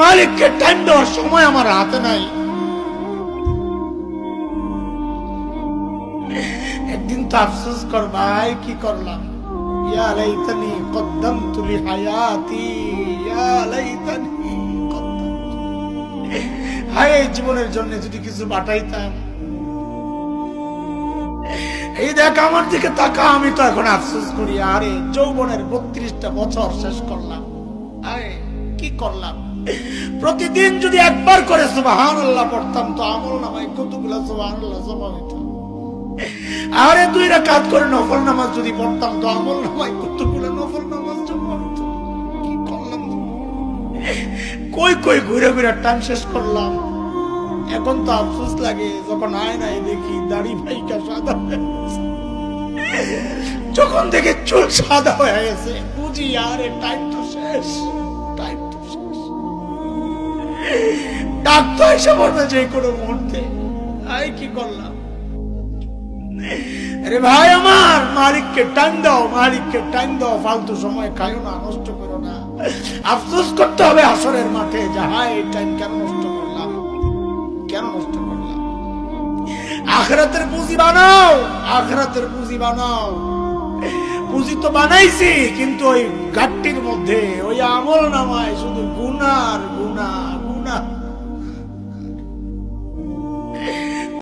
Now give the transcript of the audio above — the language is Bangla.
মালিককে টাইম দেওয়ার সময় আমার হাতে নাই। একদিন তো আফসোস কর ভাই, কি করলাম, ইয়া লাইতানি কদ্দামতু লিহায়াতি, ইয়া লাইতানি কদ্দামতু, হায় জীবনের জন্য যদি কিছু বাটাইতাম। এই দেখ আমার দিকে তাকা, আমি তো এখন আফসোস করি, আরে যৌবনের 32টা বছর শেষ করলাম, আরে কি করলাম। প্রতিদিন যদি একবার করে সুবহানাল্লাহ পড়তাম তো আমল নামায় কতগুলো সুবহানাল্লাহ জমা হইত। আরে 2 রাকাত করে নফল নামাজ যদি পড়তাম তো আমল নামায় কতগুলো নফল নামাজ জমা হইত। কি করলাম, কই কই ঘুরে ঘুরে টাইম শেষ করলাম। এখন তো আফসোস লাগে যখন আয়নায় দেখি দাড়ি ভাইকা সাদা হয়ে গেছে, যখন দেখে চুল সাদা হয়ে গেছে, বুঝি আরে টাইম তো শেষ, টাইম তো শেষ। ডাক্তার এসে বলবে যে কোনো মুহূর্তে, আই কি করলাম। আরে ভাই আমার, মালিককে টাইম দাও, মালিককে টাইম দাও, ফালতু সময় খাইও না, নষ্ট করো না। আফসোস করতে হবে হাসরের মাঠে যে হায় এই টাইম কেন নষ্ট করলাম, কেন নষ্ট করলাম। আখিরাতের পুঁজি বানাও, আখিরাতের পুঁজি বানাও। পুঁজি তো বানাইছি, কিন্তু ওই ঘাটতির মধ্যে ওই আমল নামায় শুধু গুনার গুনাহ,